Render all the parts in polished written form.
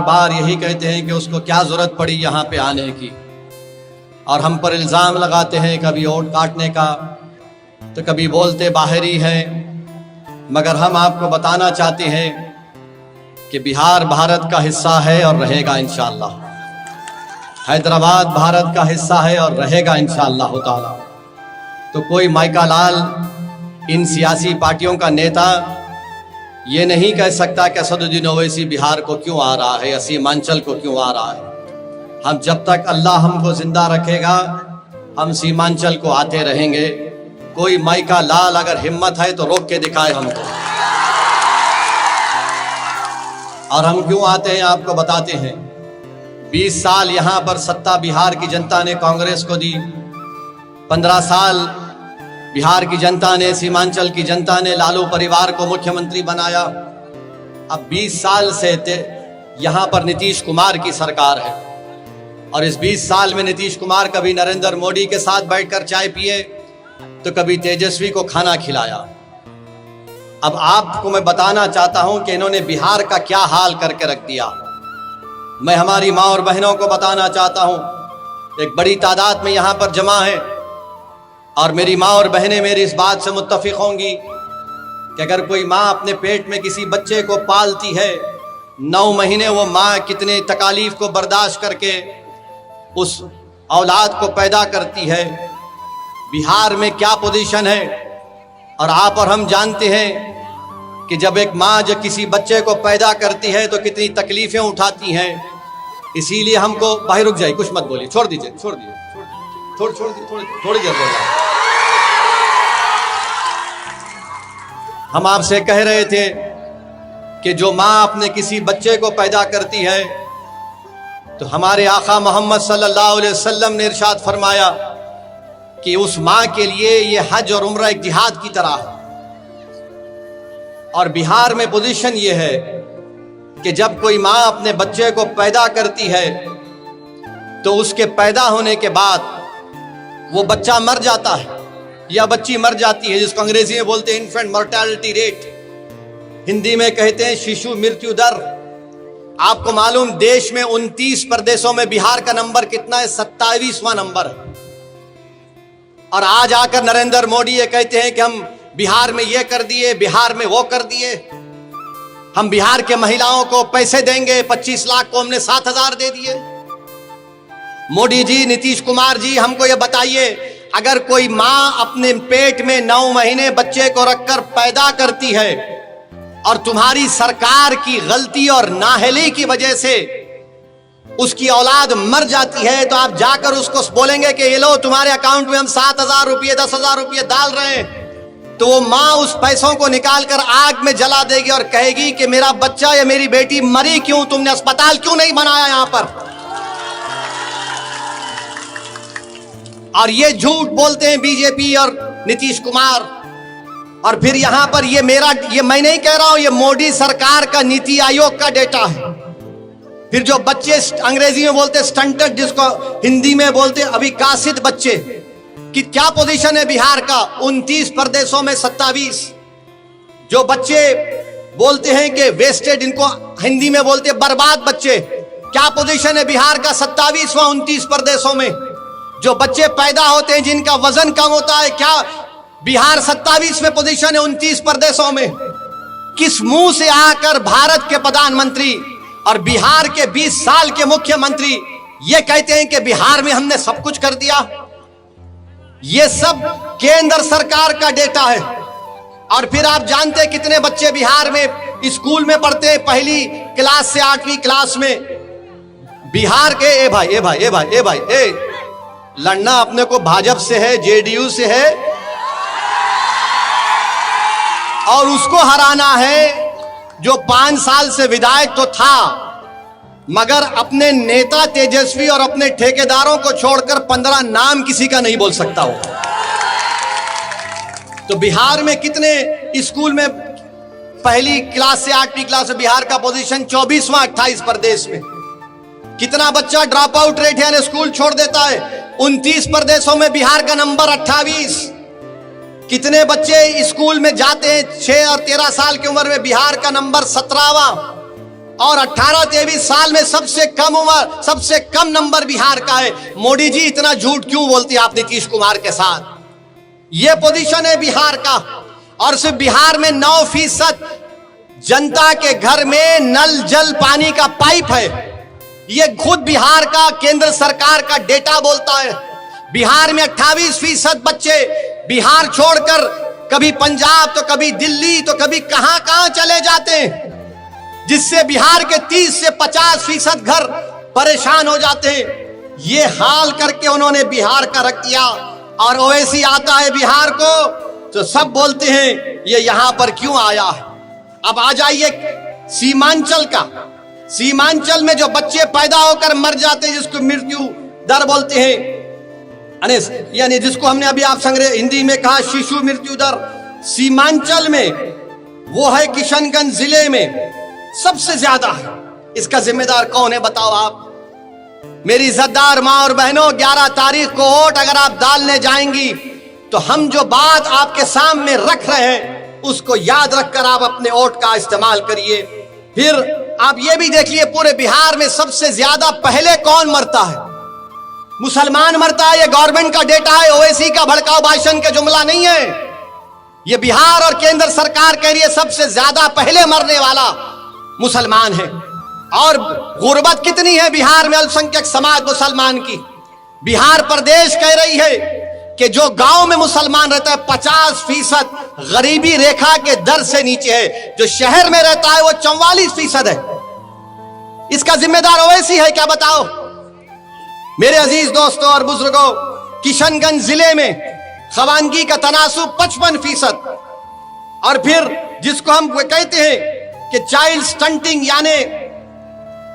बार यही कहते हैं कि उसको क्या ज़रूरत पड़ी यहाँ पे आने की, और हम पर इल्ज़ाम लगाते हैं कभी वोट काटने का तो कभी बोलते बाहरी है। मगर हम आपको बताना चाहते हैं कि बिहार भारत का हिस्सा है और रहेगा इंशाअल्लाह। हैदराबाद भारत का हिस्सा है और रहेगा इंशाअल्लाह ताला। तो कोई माइका लाल इन सियासी पार्टियों का नेता ये नहीं कह सकता कि असदुद्दीन ओवैसी बिहार को क्यों आ रहा है या सीमांचल को क्यों आ रहा है। हम जब तक अल्लाह हमको जिंदा रखेगा हम सीमांचल को आते रहेंगे। कोई माइका लाल अगर हिम्मत है तो रोक के दिखाए हमको। और हम क्यों आते हैं आपको बताते हैं। 20 साल यहाँ पर सत्ता बिहार की जनता ने कांग्रेस को दी, 15 साल बिहार की जनता ने, सीमांचल की जनता ने लालू परिवार को मुख्यमंत्री बनाया। अब 20 साल से यहाँ पर नीतीश कुमार की सरकार है और इस 20 साल में नीतीश कुमार कभी नरेंद्र मोदी के साथ बैठकर चाय पिए तो कभी तेजस्वी को खाना खिलाया। अब आपको मैं बताना चाहता हूं कि इन्होंने बिहार का क्या हाल करके रख दिया। मैं हमारी माँ और बहनों को बताना चाहता हूं, एक बड़ी तादाद में यहाँ पर जमा है और मेरी माँ और बहनें मेरी इस बात से मुत्तफिक होंगी कि अगर कोई माँ अपने पेट में किसी बच्चे को पालती है, 9 महीने वो माँ कितने तकालीफ को बर्दाश्त करके उस औलाद को पैदा करती है। बिहार में क्या पोजीशन है और आप और हम जानते हैं कि जब एक माँ जब किसी बच्चे को पैदा करती है तो कितनी तकलीफें उठाती हैं। इसीलिए हमको भाई रुक जाइए, कुछ मत बोलिए, छोड़ दीजिए थोड़ी देर बोला। हम आपसे कह रहे थे कि जो माँ अपने किसी बच्चे को पैदा करती है तो हमारे आका मोहम्मद सल्लल्लाहु अलैहि वसल्लम ने इरशाद फरमाया कि उस माँ के लिए ये हज और उम्रा एक जिहाद की तरह है। और बिहार में पोजीशन ये है कि जब कोई माँ अपने बच्चे को पैदा करती है तो उसके पैदा होने के बाद वो बच्चा मर जाता है या बच्ची मर जाती है, जिसको अंग्रेजी में बोलते हैं इन्फेंट मोर्टेलिटी रेट, हिंदी में कहते हैं शिशु मृत्यु दर। आपको मालूम देश में 29 प्रदेशों में बिहार का नंबर कितना है? 27वां नंबर है। और आज आकर नरेंद्र मोदी ये कहते हैं कि हम बिहार में ये कर दिए, बिहार में वो कर दिए, हम बिहार के महिलाओं को पैसे देंगे, 25 लाख को हमने 7,000 दे दिए। मोदी जी, नीतीश कुमार जी, हमको ये बताइए, अगर कोई माँ अपने पेट में 9 महीने बच्चे को रखकर पैदा करती है और तुम्हारी सरकार की गलती और नाअहली की वजह से उसकी औलाद मर जाती है तो आप जाकर उसको बोलेंगे कि ये लो तुम्हारे अकाउंट में हम 7,000 रुपये 10,000 रुपये डाल रहे हैं, तो वो माँ उस पैसों को निकालकर आग में जला देगी और कहेगी कि मेरा बच्चा या मेरी बेटी मरी क्यों, तुमने अस्पताल क्यों नहीं बनाया यहाँ पर। और ये झूठ बोलते हैं बीजेपी और नीतीश कुमार। और फिर यहां पर ये मैं नहीं कह रहा हूं, ये मोदी सरकार का नीति आयोग का डेटा है। फिर जो बच्चे अंग्रेजी में बोलते स्टंटेड, जिसको हिंदी में बोलते अविकसित बच्चे, कि क्या पोजीशन है बिहार का? 29 प्रदेशों में 27। जो बच्चे बोलते हैं कि वेस्टेड, इनको हिंदी में बोलते बर्बाद बच्चे, क्या पोजीशन है बिहार का? 27वां 29 प्रदेशों में। जो बच्चे पैदा होते हैं जिनका वजन कम होता है, क्या बिहार 27वें पोजीशन है 29 प्रदेशों में। किस मुंह से आकर भारत के प्रधानमंत्री और बिहार के 20 साल के मुख्यमंत्री ये कहते हैं कि बिहार में हमने सब कुछ कर दिया? ये सब केंद्र सरकार का डेटा है। और फिर आप जानते हैं कितने बच्चे बिहार में स्कूल में पढ़ते हैं, पहली क्लास से 8वीं क्लास में। बिहार के ए भाई लड़ना अपने को भाजपा से है, जेडीयू से है, और उसको हराना है जो 5 साल से विधायक तो था मगर अपने नेता तेजस्वी और अपने ठेकेदारों को छोड़कर 15 नाम किसी का नहीं बोल सकता हो। तो बिहार में कितने स्कूल में पहली क्लास से 8वीं क्लास में बिहार का पोजीशन 24वां 28 प्रदेश में। कितना बच्चा ड्रॉप आउट रेट है, स्कूल छोड़ देता है? 29 प्रदेशों में बिहार का नंबर 28। कितने बच्चे स्कूल में जाते हैं 6 और 13 साल की उम्र में? बिहार का नंबर 17वां। और 18-23 साल में सबसे कम उम्र, सबसे कम नंबर बिहार का है। मोदी जी इतना झूठ क्यों बोलती है आप नीतीश कुमार के साथ? यह पोजीशन है बिहार का। और सिर्फ बिहार में 9% जनता के घर में नल जल पानी का पाइप है। यह खुद बिहार का केंद्र सरकार का डेटा बोलता है। बिहार में 28% बच्चे बिहार छोड़कर कभी पंजाब तो कभी दिल्ली तो कभी कहां कहां चले जाते हैं, जिससे बिहार के 30 से 50% घर परेशान हो जाते हैं। ये हाल करके उन्होंने बिहार का रख दिया। और ओवैसी आता है बिहार को तो सब बोलते हैं ये यहां पर क्यों आया है। अब आ जाइए सीमांचल का। सीमांचल में जो बच्चे पैदा होकर मर जाते हैं, जिसको मृत्यु दर बोलते हैं, यानी जिसको हमने अभी आप संग्रह हिंदी में कहा शिशु मृत्यु दर, सीमांचल में वो है किशनगंज जिले में सबसे ज्यादा है। इसका जिम्मेदार कौन है बताओ आप? मेरी इज्जतदार मां और बहनों, 11 तारीख को वोट अगर आप डालने जाएंगी तो हम जो बात आपके सामने रख रहे हैं उसको याद रखकर आप अपने वोट का इस्तेमाल करिए। फिर आप ये भी देखिए पूरे बिहार में सबसे ज्यादा पहले कौन मरता है? मुसलमान मरता है। ये गवर्नमेंट का डेटा है, ओवैसी का भड़काऊ भाषण का जुमला नहीं है। ये बिहार और केंद्र सरकार कह रही है सबसे ज्यादा पहले मरने वाला मुसलमान है। और गुर्बत कितनी है बिहार में अल्पसंख्यक समाज मुसलमान की। बिहार प्रदेश कह रही है कि जो गांव में मुसलमान रहता है 50% गरीबी रेखा के दर से नीचे है, जो शहर में रहता है वो 44% है। इसका जिम्मेदार ओवैसी है क्या बताओ? मेरे अजीज दोस्तों और बुजुर्गों, किशनगंज जिले में खवानगी का तनासुब 55%। और फिर जिसको हम कहते हैं कि चाइल्ड स्टंटिंग, यानी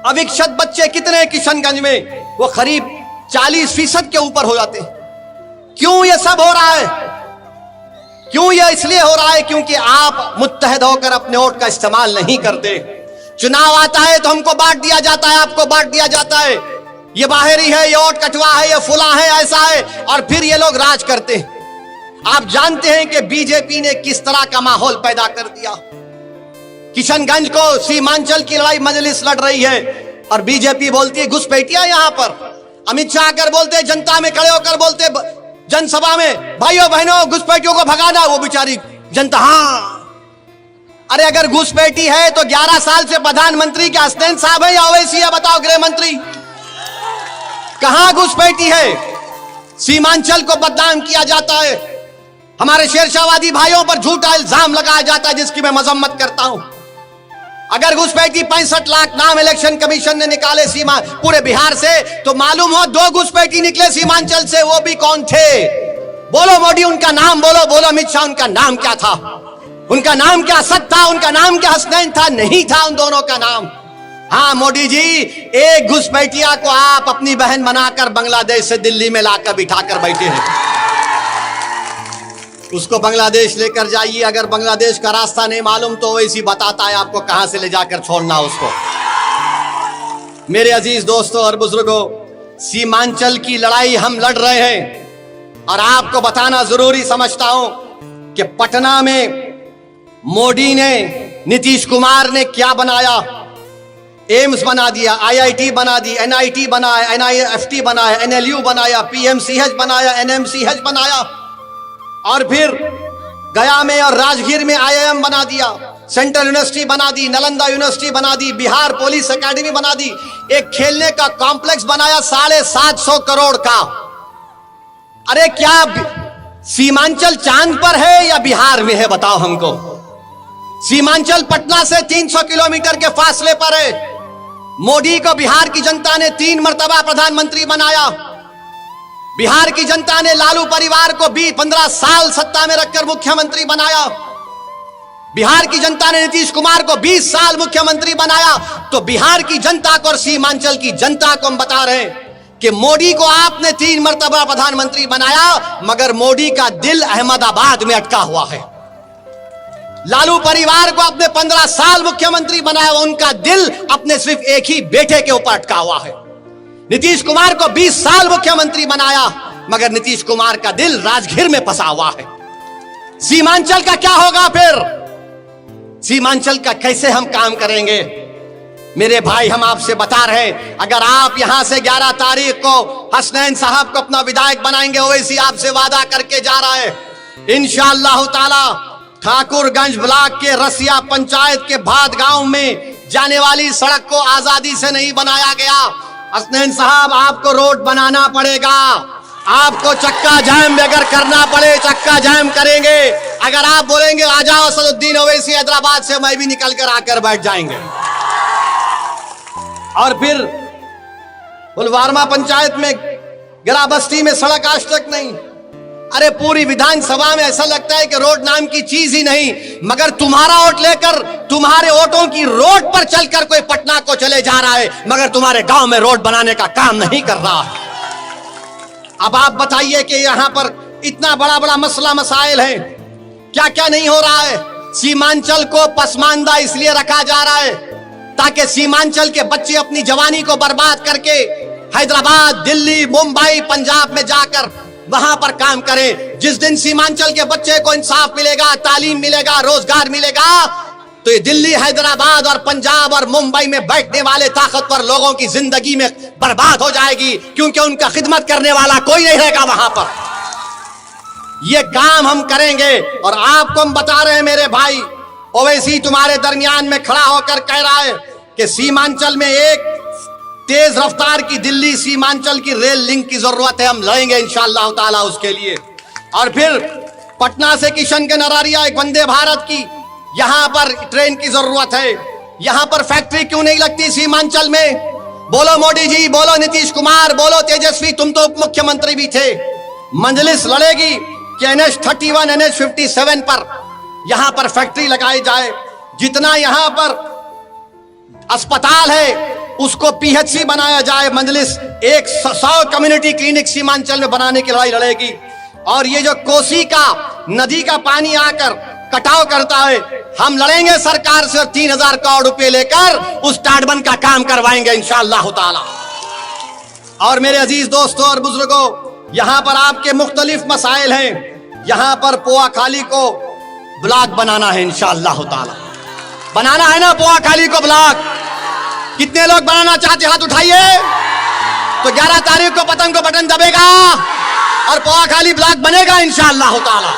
अविकसित बच्चे कितने हैं किशनगंज में, वो करीब 40% के ऊपर हो जाते हैं। क्यों ये सब हो रहा है? क्यों ये इसलिए हो रहा है क्योंकि आप मुत्तहद होकर अपने वोट का इस्तेमाल नहीं करते। चुनाव आता है तो हमको बांट दिया जाता है, आपको बांट दिया जाता है, ये बाहरी है, ये वोट कटवा है, ये फुला है, ऐसा है, और फिर ये लोग राज करते हैं। आप जानते हैं कि बीजेपी ने किस तरह का माहौल पैदा कर दिया। किशनगंज को सीमांचल की लड़ाई मजलिस लड़ रही है और बीजेपी बोलती है घुसपैठिया। यहां पर अमित शाह आकर बोलते, जनता में खड़े होकर बोलते जनसभा में, भाइयों बहनों घुसपैठियों को भगाना। वो बेचारी जनता, हाँ। अरे अगर घुसपैठी है तो 11 साल से प्रधानमंत्री के हसनैन साहब है या ओवैसी है? बताओ गृह मंत्री, कहां घुसपैठी है? सीमांचल को बदनाम किया जाता है, हमारे शेरशाहवादी भाइयों पर झूठा इल्जाम लगाया जाता है, जिसकी मैं मजम्मत करता हूं। अगर घुसपैठी 65 लाख नाम इलेक्शन कमीशन ने निकाले सीमा पूरे बिहार से, तो मालूम हो 2 घुसपैठी निकले सीमांचल से। वो भी कौन थे? बोलो मोदी उनका नाम बोलो। बोलो अमित शाह उनका नाम क्या था? उनका नाम क्या असद था? उनका नाम क्या हसनैन था? नहीं था उन दोनों का नाम। हाँ मोदी जी, एक घुसपैठिया को आप अपनी बहन बनाकर बांग्लादेश से दिल्ली में लाकर बिठाकर बैठे हैं। उसको बांग्लादेश लेकर जाइए। अगर बांग्लादेश का रास्ता नहीं मालूम तो वैसी बताता है आपको कहां से ले जाकर छोड़ना उसको। मेरे अजीज दोस्तों और बुजुर्गों, सीमांचल की लड़ाई हम लड़ रहे हैं और आपको बताना जरूरी समझता हूं कि पटना में मोदी ने, नीतीश कुमार ने क्या बनाया? एम्स बना दिया, IIT बना दी, NIT बनाया, NIFT बनाया, NLU बनाया, PMCH बनाया, NMCH बनाया, और फिर गया में और राजगीर में IIM बना दिया, सेंट्रल यूनिवर्सिटी बना दी, नालंदा यूनिवर्सिटी बना दी, बिहार पुलिस एकेडमी बना दी, एक खेलने का कॉम्प्लेक्स बनाया 750 करोड़ का। अरे क्या सीमांचल चांद पर है या बिहार में है? बताओ हमको। सीमांचल पटना से 300 किलोमीटर के फासले पर है। मोदी को बिहार की जनता ने 3 मर्तबा प्रधानमंत्री बनाया। बिहार की जनता ने लालू परिवार को 15 साल सत्ता में रखकर मुख्यमंत्री बनाया। बिहार की जनता ने नीतीश कुमार को 20 साल मुख्यमंत्री बनाया। तो बिहार की जनता को और सीमांचल की जनता को हम बता रहे हैं कि मोदी को आपने 3 मर्तबा प्रधानमंत्री बनाया, मगर मोदी का दिल अहमदाबाद में अटका हुआ है। लालू परिवार को अपने 15 साल मुख्यमंत्री बनाया, उनका दिल अपने सिर्फ एक ही बेटे के ऊपर अटका हुआ है। नीतीश कुमार को 20 साल मुख्यमंत्री बनाया, मगर नीतीश कुमार का दिल राजगीर में फंसा हुआ है। सीमांचल का क्या होगा फिर? सीमांचल का कैसे हम काम करेंगे? मेरे भाई, हम आपसे बता रहे हैं, अगर आप यहां से 11 तारीख को हसनैन साहब को अपना विधायक बनाएंगे, ओवैसी आपसे वादा करके जा रहा है, इंशाअल्लाह ताला ठाकुरगंज ब्लॉक के रसिया पंचायत के भाद गांव में जाने वाली सड़क को आजादी से नहीं बनाया गया। हसनैन साहब, आपको रोड बनाना पड़ेगा। आपको चक्का जाम अगर करना पड़े, चक्का जाम करेंगे। अगर आप बोलेंगे आ जाओ असदुद्दीन ओवैसी हैदराबाद से, मैं भी निकल कर आकर बैठ जाएंगे। और फिर पुलवामा पंचायत में गिराबस्ती में सड़क आज तक नहीं। अरे पूरी विधानसभा में ऐसा लगता है कि रोड नाम की चीज ही नहीं, मगर तुम्हारा वोट लेकर, तुम्हारे वोटों की रोड पर चलकर कोई पटना को चले जा रहा है, मगर तुम्हारे गांव में रोड बनाने का काम नहीं कर रहा है। अब आप बताइए कि यहां पर इतना बड़ा बड़ा मसला मसाइल है, क्या क्या नहीं हो रहा है। सीमांचल को पसमानदा इसलिए रखा जा रहा है ताकि सीमांचल के बच्चे अपनी जवानी को बर्बाद करके हैदराबाद, दिल्ली, मुंबई, पंजाब में जाकर वहां पर काम करें। जिस दिन सीमांचल के बच्चे को इंसाफ मिलेगा, तालीम मिलेगा, रोजगार मिलेगा, तो ये दिल्ली, हैदराबाद और पंजाब और मुंबई में बैठने वाले ताकतवर लोगों की जिंदगी में बर्बाद हो जाएगी, क्योंकि उनका खिदमत करने वाला कोई नहीं रहेगा वहां पर। ये काम हम करेंगे। और आपको हम बता रहे हैं मेरे भाई, ओवैसी तुम्हारे दरमियान में खड़ा होकर कह रहा है कि सीमांचल में एक तेज रफ्तार की दिल्ली सीमांचल की रेल लिंक की जरूरत है। हम लड़ेंगे इंशाअल्लाह ताला उसके लिए। और फिर पटना से किशनगंज अररिया एक वंदे भारत की यहां पर ट्रेन की जरूरत है। यहां पर फैक्ट्री क्यों नहीं लगती सीमांचल में? बोलो मोदी जी, बोलो नीतीश कुमार, बोलो तेजस्वी, तुम तो उप मुख्यमंत्री भी थे। मंजलिस लड़ेगी कि NH 31, NH 57 पर यहां पर फैक्ट्री लगाई जाए। जितना यहां पर अस्पताल है उसको PHC बनाया जाए। मंजलिस 100 कम्युनिटी क्लिनिक सीमांचल में बनाने की लड़ाई लड़ेगी। और ये जो कोसी का नदी का पानी आकर कटाव करता है, हम लड़ेंगे सरकार से और 3000 करोड़ रुपए लेकर उस टाडबन का काम करवाएंगे इंशाअल्लाह ताला। और मेरे अजीज दोस्तों और बुजुर्गों, यहां पर आपके मुख्तलिफ मसाइल हैं। यहां पर पोआखाली को ब्लॉक बनाना है इंशाअल्लाह ताला। बनाना है ना पोआखाली को ब्लॉक? कितने लोग बनाना चाहते, हाथ उठाइए। तो 11 तारीख को पतंग को बटन दबेगा और पोआखाली ब्लॉक बनेगा इंशाअल्लाह ताला।